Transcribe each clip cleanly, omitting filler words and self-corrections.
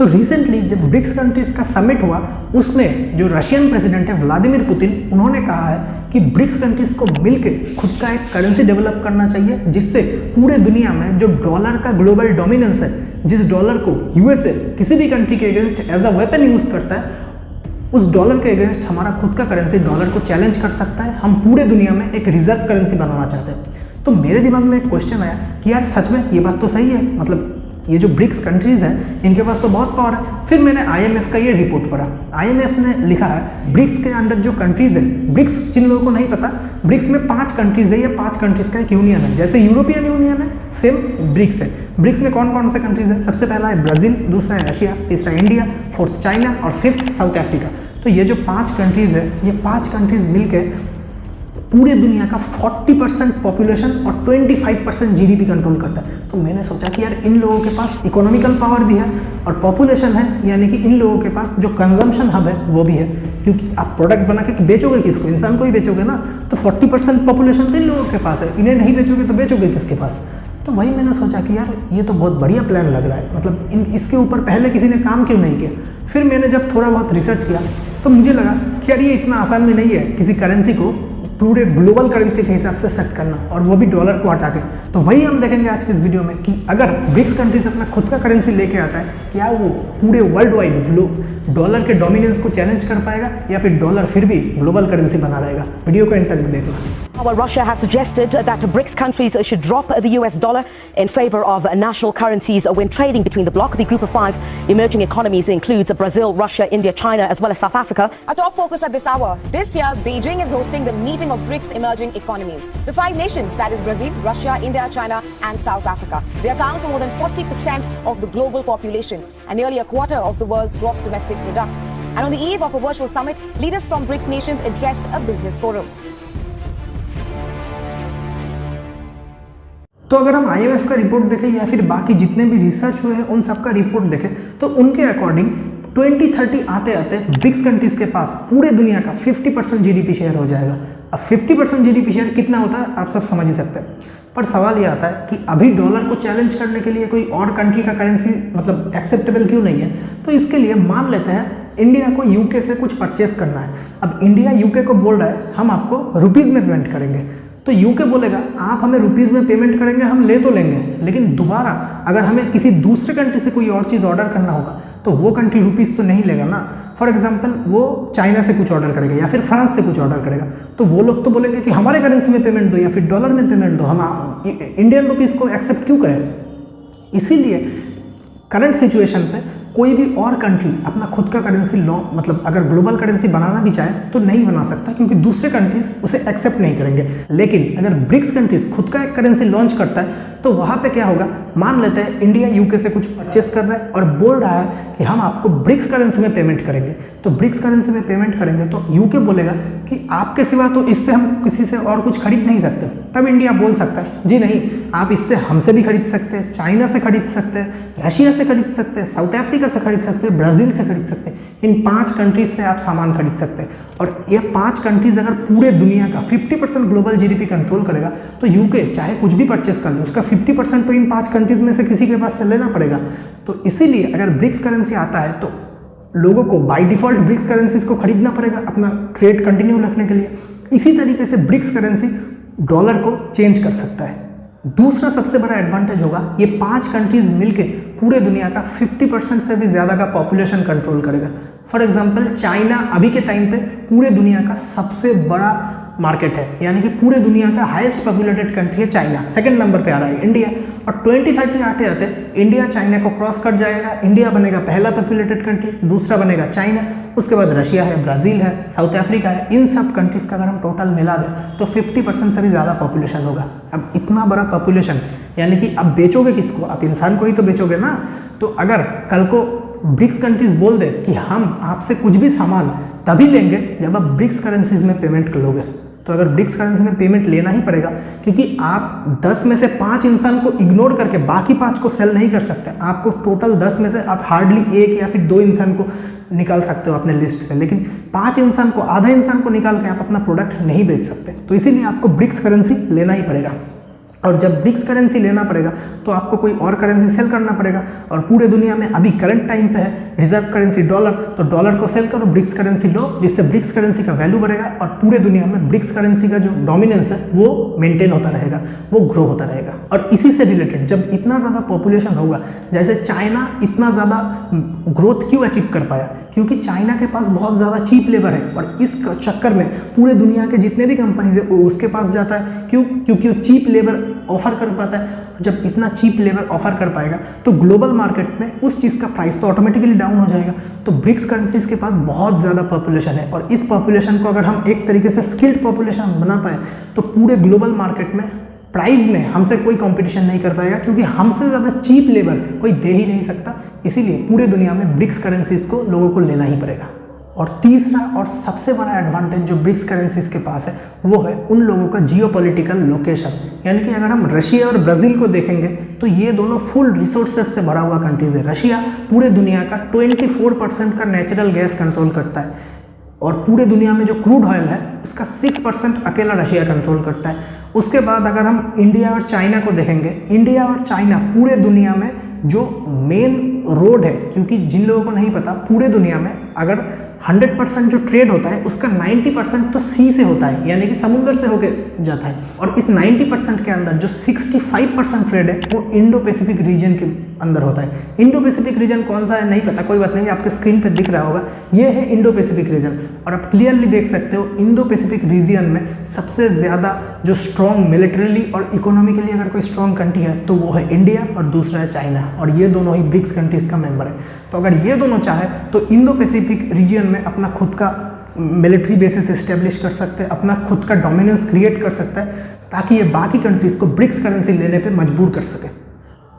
तो रिसेंटली जब BRICS countries का समिट हुआ, उसमें जो रशियन प्रेसिडेंट है व्लादिमीर पुतिन, उन्होंने कहा है कि ब्रिक्स कंट्रीज को मिलकर खुद का एक करेंसी डेवलप करना चाहिए, जिससे पूरे दुनिया में जो डॉलर का ग्लोबल डोमिनेंस है, जिस डॉलर को यूएसए किसी भी कंट्री के against as a weapon use करता है, उस डॉलर के अगेंस्ट हमारा खुद का करेंसी डॉलर को चैलेंज कर सकता है। हम पूरे दुनिया में एक रिजर्व करेंसी बनाना चाहते हैं। तो मेरे दिमाग में एक क्वेश्चन आया कि यार सच में ये बात तो सही है, मतलब ये जो ब्रिक्स कंट्रीज हैं इनके पास तो बहुत पावर है। फिर मैंने आईएमएफ का ये रिपोर्ट पढ़ा। आईएमएफ ने लिखा है ब्रिक्स के अंडर जो कंट्रीज है, ब्रिक्स जिन लोगों को नहीं पता, ब्रिक्स में 5 कंट्रीज है, ये 5 कंट्रीज का एक यूनियन है। जैसे यूरोपियन यूनियन है, सेम ब्रिक्स है। ब्रिक्स में कौन कौन से कंट्रीज है? सबसे पहला है ब्राजील, दूसरा है रशिया, तीसरा इंडिया, फोर्थ चाइना और फिफ्थ साउथ अफ्रीका। तो ये जो 5 कंट्रीज है, ये 5 कंट्रीज मिलकर पूरे दुनिया का 40% पॉपुलेशन और 25% जीडीपी कंट्रोल करता है। तो मैंने सोचा कि यार इन लोगों के पास इकोनॉमिकल पावर भी है और पॉपुलेशन है, यानी कि इन लोगों के पास जो कंजम्पशन हब है वो भी है, क्योंकि आप प्रोडक्ट बना के बेचोगे किसको? इंसान को ही बेचोगे ना। तो 40% पॉपुलेशन तो इन लोगों के पास है, इन्हें नहीं बेचोगे तो बेचोगे किसके पास? तो वही मैंने सोचा कि यार ये तो बहुत बढ़िया प्लान लग रहा है, मतलब इसके ऊपर पहले किसी ने काम क्यों नहीं किया। फिर मैंने जब थोड़ा बहुत रिसर्च किया तो मुझे लगा कि यार ये इतना आसान भी नहीं है किसी करेंसी को पूरे ग्लोबल करेंसी के हिसाब से सेट करना, और वो भी डॉलर को हटा के। तो वही हम देखेंगे आज की इस वीडियो में कि अगर ब्रिक्स कंट्रीज अपना खुद का करेंसी लेके आता है, क्या वो पूरे वर्ल्ड वाइड डॉलर के डोमिनेंस को चैलेंज कर पाएगा या फिर डॉलर फिर भी ग्लोबल करेंसी बना रहेगा। वीडियो को एंड तक देखना। Well, Russia has suggested that BRICS countries should drop the US dollar in favor of national currencies when trading between the bloc. The group of 5 emerging economies includes Brazil, Russia, India, China, as well as South Africa. Our top focus at this hour. This year, Beijing is hosting the meeting of BRICS emerging economies. The 5 nations, that is Brazil, Russia, India, China, and South Africa. They account for more than 40% of the global population and nearly a quarter of the world's gross domestic product. And on the eve of a virtual summit, leaders from BRICS nations addressed a business forum. तो अगर हम IMF का report देखें या फिर बाकी जितने भी रिसर्च हुए हैं उन सब का रिपोर्ट देखें, तो उनके अकॉर्डिंग 2030 आते आते ब्रिक्स कंट्रीज के पास पूरे दुनिया का 50% जीडीपी शेयर हो जाएगा। अब 50% जीडीपी शेयर कितना होता है आप सब समझ ही सकते हैं। पर सवाल ये आता है कि अभी डॉलर को चैलेंज करने के लिए कोई और कंट्री का करेंसी मतलब एक्सेप्टेबल क्यों नहीं है? तो इसके लिए मान लेते हैं इंडिया को यूके से कुछ परचेस करना है। अब इंडिया यूके को बोल रहा है हम आपको रुपीज़ में पेमेंट करेंगे, तो यूके बोलेगा आप हमें रुपीज़ में पेमेंट करेंगे, हम ले तो लेंगे, लेकिन दोबारा अगर हमें किसी दूसरे कंट्री से कोई और चीज़ ऑर्डर करना होगा तो वो कंट्री रुपीज़ तो नहीं लेगा ना। फॉर एग्जांपल वो चाइना से कुछ ऑर्डर करेगा या फिर फ्रांस से कुछ ऑर्डर करेगा, तो वो लोग तो बोलेंगे कि हमारे करेंसी में पेमेंट दो या फिर डॉलर में पेमेंट दो, हम इंडियन रुपीज़ को एक्सेप्ट क्यों करें? इसीलिए करंट सिचुएशन पे कोई भी और कंट्री अपना खुद का करेंसी मतलब अगर ग्लोबल करेंसी बनाना भी चाहे तो नहीं बना सकता, क्योंकि दूसरे कंट्रीज उसे एक्सेप्ट नहीं करेंगे। लेकिन अगर ब्रिक्स कंट्रीज खुद का एक करेंसी लॉन्च करता है तो वहाँ पे क्या होगा? मान लेते हैं इंडिया यूके से कुछ परचेस कर रहा है और बोल रहा है कि हम आपको ब्रिक्स करेंसी में पेमेंट करेंगे। तो ब्रिक्स करेंसी में पेमेंट करेंगे तो यूके बोलेगा कि आपके सिवा तो इससे हम किसी से और कुछ खरीद नहीं सकते। तब इंडिया बोल सकता है जी नहीं, आप इससे हमसे भी खरीद सकते हैं, चाइना से खरीद सकते हैं, रशिया से खरीद सकते हैं, साउथ अफ्रीका से खरीद सकते हैं, ब्राज़ील से खरीद सकते हैं। इन 5 कंट्रीज से आप सामान खरीद सकते हैं। और ये 5 कंट्रीज अगर पूरे दुनिया का 50% ग्लोबल जीडीपी कंट्रोल करेगा तो यूके चाहे कुछ भी परचेस कर ले, उसका 50% तो इन 5 कंट्रीज में से किसी के पास से लेना पड़ेगा। तो इसीलिए अगर ब्रिक्स करेंसी आता है तो लोगों को बाय डिफॉल्ट ब्रिक्स करेंसीज को खरीदना पड़ेगा अपना ट्रेड कंटिन्यू रखने के लिए। इसी तरीके से ब्रिक्स करेंसी डॉलर को चेंज कर सकता है। दूसरा सबसे बड़ा एडवांटेज होगा, ये 5 कंट्रीज मिलके पूरे दुनिया का 50% से भी ज़्यादा का पॉपुलेशन कंट्रोल करेगा। फॉर एग्जांपल चाइना अभी के टाइम पे पूरे दुनिया का सबसे बड़ा मार्केट है, यानी कि पूरे दुनिया का हाईएस्ट पॉपुलेटेड कंट्री है चाइना। सेकंड नंबर पे आ रहा है इंडिया, और 2030 आते आते इंडिया चाइना को क्रॉस कर जाएगा। इंडिया बनेगा पहला पॉपुलेटेड कंट्री, दूसरा बनेगा चाइना, उसके बाद रशिया है, ब्राज़ील है, साउथ अफ्रीका है। इन सब कंट्रीज़ का अगर हम टोटल मिला दें तो 50% से भी ज़्यादा पॉपुलेशन होगा। अब इतना बड़ा पॉपुलेशन, यानी कि अब बेचोगे किसको? आप इंसान को ही तो बेचोगे ना। तो अगर कल को ब्रिक्स कंट्रीज बोल दे कि हम आपसे कुछ भी सामान तभी लेंगे जब आप ब्रिक्स करेंसीज में पेमेंट कर लोगे, तो अगर ब्रिक्स करेंसी में पेमेंट लेना ही पड़ेगा, क्योंकि आप 10 में से 5 इंसान को इग्नोर करके बाकी 5 को सेल नहीं कर सकते। आपको टोटल 10 में से आप हार्डली 1 या फिर 2 इंसान को निकाल सकते हो अपने लिस्ट से, लेकिन 5 इंसान को, आधा इंसान को निकाल के आप अपना प्रोडक्ट नहीं बेच सकते। तो इसीलिए आपको ब्रिक्स करेंसी लेना ही पड़ेगा। और जब ब्रिक्स करेंसी लेना पड़ेगा तो आपको कोई और करेंसी सेल करना पड़ेगा। और पूरे दुनिया में अभी करंट टाइम पे है रिजर्व करेंसी डॉलर, तो डॉलर को सेल करो, ब्रिक्स करेंसी लो, जिससे ब्रिक्स करेंसी का वैल्यू बढ़ेगा और पूरे दुनिया में ब्रिक्स करेंसी का जो डोमिनेंस है वो मेंटेन होता रहेगा, वो ग्रो होता रहेगा। और इसी से रिलेटेड जब इतना ज़्यादा पॉपुलेशन होगा, जैसे चाइना इतना ज़्यादा ग्रोथ क्यों अचीव कर पाया, क्योंकि चाइना के पास बहुत ज़्यादा चीप लेबर है और इस चक्कर में पूरे दुनिया के जितने भी कंपनीज है वो उसके पास जाता है। क्यों? क्योंकि वो चीप लेबर ऑफर कर पाता है। जब इतना चीप लेबर ऑफर कर पाएगा तो ग्लोबल मार्केट में उस चीज़ का प्राइस तो ऑटोमेटिकली डाउन हो जाएगा। तो ब्रिक्स कंट्रीज के पास बहुत ज़्यादा पॉपुलेशन है और इस पॉपुलेशन को अगर हम एक तरीके से स्किल्ड पॉपुलेशन बना पाए तो पूरे ग्लोबल मार्केट में प्राइस में हमसे कोई कंपटीशन नहीं कर पाएगा, क्योंकि हमसे ज़्यादा चीप लेबर कोई दे ही नहीं सकता। इसीलिए पूरे दुनिया में ब्रिक्स करेंसीज को लोगों को लेना ही पड़ेगा। और तीसरा और सबसे बड़ा एडवांटेज जो ब्रिक्स करेंसीज के पास है वो है उन लोगों का जियोपॉलिटिकल लोकेशन। यानी कि अगर हम रशिया और ब्राज़ील को देखेंगे तो ये दोनों फुल रिसोर्सेज से भरा हुआ कंट्रीज है। रशिया पूरे दुनिया का 24% का नेचुरल गैस कंट्रोल करता है और पूरे दुनिया में जो क्रूड ऑयल है उसका 6% अकेला रशिया कंट्रोल करता है। उसके बाद अगर हम इंडिया और चाइना को देखेंगे, इंडिया और चाइना पूरे दुनिया में जो मेन रोड है, क्योंकि जिन लोगों को नहीं पता पूरे दुनिया में अगर 100% जो ट्रेड होता है उसका 90% तो सी से होता है, यानी कि समुद्र से होके जाता है। और इस 90% के अंदर जो 65% ट्रेड है वो इंडो पैसिफिक रीजन के अंदर होता है। इंडो पैसिफिक रीजन कौन सा है नहीं पता, कोई बात नहीं, आपके स्क्रीन पे दिख रहा होगा, ये है इंडो पैसिफिक रीजन। और आप क्लियरली देख सकते हो इंडो पैसिफिक रीजन में सबसे ज़्यादा जो स्ट्रॉन्ग मिलिट्रली और इकोनॉमिकली अगर कोई स्ट्रॉन्ग कंट्री है तो वो है इंडिया और दूसरा है चाइना, और ये दोनों ही ब्रिक्स कंट्रीज का मेंबर है। तो अगर ये दोनों चाहे तो इंडो पैसिफिक रीजन में अपना खुद का मिलिट्री बेसिस इस्टेब्लिश कर सकते हैं, अपना खुद का डोमिनेंस क्रिएट कर सकता है, ताकि ये बाकी कंट्रीज़ को ब्रिक्स करेंसी लेने पे मजबूर कर सके।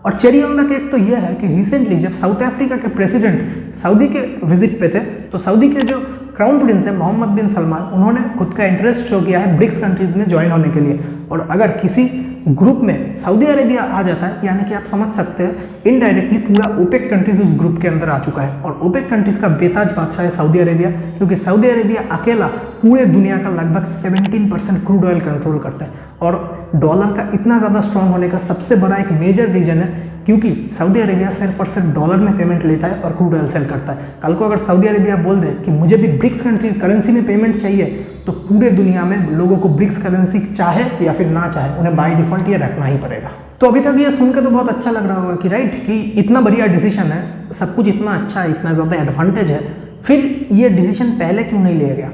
और चेरी ऑन द केक तो ये है कि रिसेंटली जब साउथ अफ्रीका के प्रेसिडेंट सऊदी के विजिट पे थे तो सऊदी के जो क्राउन प्रिंस है मोहम्मद बिन सलमान, उन्होंने खुद का इंटरेस्ट शो किया है ब्रिक्स कंट्रीज़ में ज्वाइन होने के लिए। और अगर किसी ग्रुप में सऊदी अरेबिया आ जाता है, यानी कि आप समझ सकते हैं इनडायरेक्टली पूरा ओपेक कंट्रीज उस ग्रुप के अंदर आ चुका है। और ओपेक कंट्रीज का बेताज बादशाह है सऊदी अरेबिया, क्योंकि सऊदी अरेबिया अकेला पूरे दुनिया का लगभग 17% क्रूड ऑयल कंट्रोल करता है। और डॉलर का इतना ज़्यादा स्ट्रॉन्ग होने का सबसे बड़ा एक मेजर रीजन है क्योंकि सऊदी अरेबिया सिर्फ और सिर्फ डॉलर में पेमेंट लेता है और क्रूड ऑयल सेल करता है। कल को अगर सऊदी अरेबिया बोल दे कि मुझे भी ब्रिक्स कंट्री करेंसी में पेमेंट चाहिए, तो पूरे दुनिया में लोगों को ब्रिक्स करेंसी चाहे या फिर ना चाहे उन्हें बाय डिफॉल्ट ये रखना ही पड़ेगा। तो अभी तक ये सुनकर तो बहुत अच्छा लग रहा होगा कि राइट कि इतना बढ़िया डिसीजन है, सब कुछ इतना अच्छा है, इतना ज़्यादा एडवांटेज है, फिर ये डिसीजन पहले क्यों नहीं लिया गया?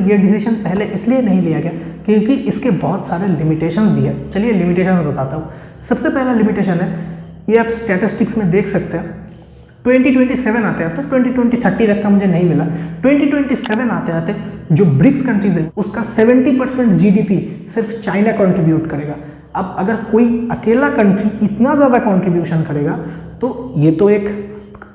ये डिसीजन पहले इसलिए नहीं लिया गया क्योंकि इसके बहुत सारे लिमिटेशंस भी है। चलिए लिमिटेशन बताता हूँ। सबसे पहला लिमिटेशन है, ये आप स्टैटिस्टिक्स में देख सकते हैं, 2027 आते आते 2030 तक का मुझे नहीं मिला, 2027 आते आते जो ब्रिक्स कंट्रीज है उसका 70% जीडीपी सिर्फ चाइना कंट्रीब्यूट करेगा। अब अगर कोई अकेला कंट्री इतना ज़्यादा कंट्रीब्यूशन करेगा तो ये तो एक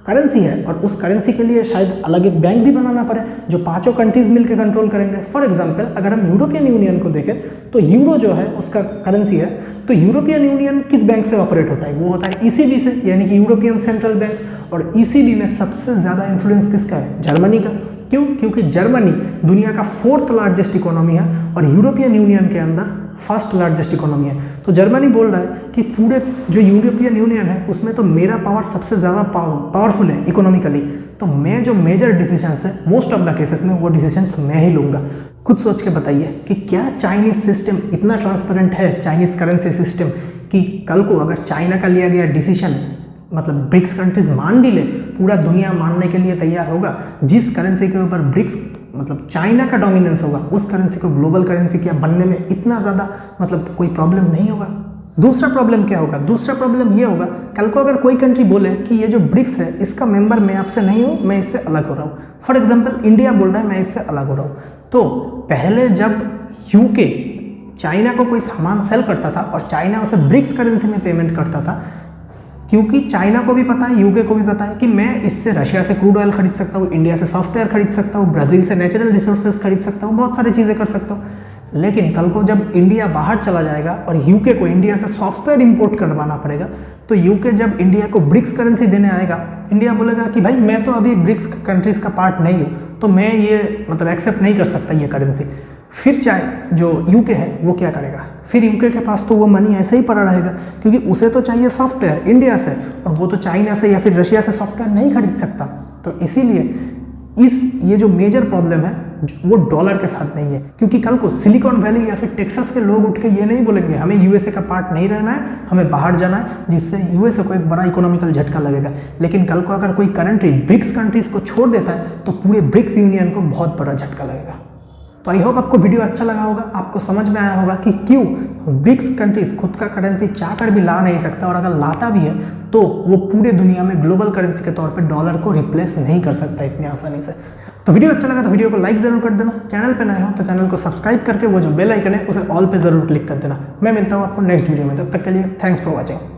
करेंसी है और उस करेंसी के लिए शायद अलग एक बैंक भी बनाना पड़े जो पांचों कंट्रीज मिलकर कंट्रोल करेंगे। फॉर एग्जांपल अगर हम यूरोपियन यूनियन को देखें तो यूरो जो है उसका करेंसी है, तो यूरोपियन यूनियन किस बैंक से ऑपरेट होता है? वो होता है ईसीबी से, यानी कि यूरोपियन सेंट्रल बैंक। और ईसीबी में सबसे ज़्यादा इन्फ्लुएंस किसका है? जर्मनी का। क्यों? क्योंकि जर्मनी दुनिया का 4th लार्जेस्ट इकोनॉमी है और यूरोपियन यूनियन के अंदर 1st लार्जेस्ट इकोनॉमी है। तो जर्मनी बोल रहा है कि पूरे जो यूरोपियन यूनियन है उसमें तो मेरा पावर सबसे ज़्यादा पावरफुल है इकोनॉमिकली, तो मैं जो मेजर डिसीजंस है मोस्ट ऑफ द केसेस में वो डिसीजंस मैं ही लूँगा। खुद सोच के बताइए कि क्या चाइनीज़ सिस्टम इतना ट्रांसपेरेंट है, चाइनीज़ करेंसी सिस्टम, कि कल को अगर चाइना का लिया गया डिसीजन मतलब ब्रिक्स कंट्रीज मान भी ले, पूरा दुनिया मानने के लिए तैयार होगा? जिस करेंसी के ऊपर ब्रिक्स मतलब चाइना का डोमिनेंस होगा उस करेंसी को ग्लोबल करेंसी क्या बनने में इतना ज़्यादा मतलब कोई प्रॉब्लम नहीं होगा। दूसरा प्रॉब्लम क्या होगा? दूसरा प्रॉब्लम ये होगा, कल को अगर कोई कंट्री बोले कि ये जो ब्रिक्स है इसका मेंबर मैं आपसे नहीं हूँ, मैं इससे अलग हो रहा हूँ। फॉर एग्जाम्पल इंडिया बोल रहा है मैं इससे अलग हो रहा हूँ, तो पहले जब यूके चाइना को कोई सामान सेल करता था और चाइना उसे ब्रिक्स करेंसी में पेमेंट करता था, क्योंकि चाइना को भी पता है, यूके को भी पता है कि मैं इससे रशिया से क्रूड ऑयल खरीद सकता हूँ, इंडिया से सॉफ्टवेयर खरीद सकता हूँ, ब्राज़ील से नेचुरल रिसोर्सेज खरीद सकता हूँ, बहुत सारी चीज़ें कर सकता हूँ। लेकिन कल को जब इंडिया बाहर चला जाएगा और यूके को इंडिया से सॉफ्टवेयर इंपोर्ट करवाना पड़ेगा, तो यूके जब इंडिया को ब्रिक्स करेंसी देने आएगा, इंडिया बोलेगा कि भाई मैं तो अभी ब्रिक्स कंट्रीज़ का पार्ट नहीं हूँ, तो मैं ये मतलब एक्सेप्ट नहीं कर सकता ये करेंसी। फिर चाहे जो यूके है वो क्या करेगा? फिर यूके के पास तो वो मनी ऐसे ही पड़ा रहेगा, क्योंकि उसे तो चाहिए सॉफ्टवेयर इंडिया से, और वो तो चाइना से या फिर रशिया से सॉफ्टवेयर नहीं खरीद सकता। तो इसीलिए ये जो मेजर प्रॉब्लम है वो डॉलर के साथ नहीं है, क्योंकि कल को सिलिकॉन वैली या फिर टेक्सास के लोग उठ के ये नहीं बोलेंगे हमें यूएसए का पार्ट नहीं रहना है, हमें बाहर जाना है, जिससे यूएसए को एक बड़ा इकोनॉमिकल झटका लगेगा। लेकिन कल को अगर कोई कंट्री ब्रिक्स कंट्रीज को छोड़ देता है तो पूरे ब्रिक्स यूनियन को बहुत बड़ा झटका लगेगा। तो आई होप आपको वीडियो अच्छा लगा होगा, आपको समझ में आया होगा कि क्यों ब्रिक्स कंट्रीज खुद का करेंसी चाहकर भी ला नहीं सकता, और अगर लाता भी है तो वो पूरे दुनिया में ग्लोबल करेंसी के तौर पे डॉलर को रिप्लेस नहीं कर सकता इतनी आसानी से। तो वीडियो अच्छा लगा तो वीडियो को लाइक जरूर कर देना, चैनल पे नए हो तो चैनल को सब्सक्राइब करके वो जो बेल आइकन है उसे ऑल पे जरूर क्लिक कर देना। मैं मिलता हूँ आपको नेक्स्ट वीडियो में, तब तक के लिए थैंक्स फॉर वॉचिंग।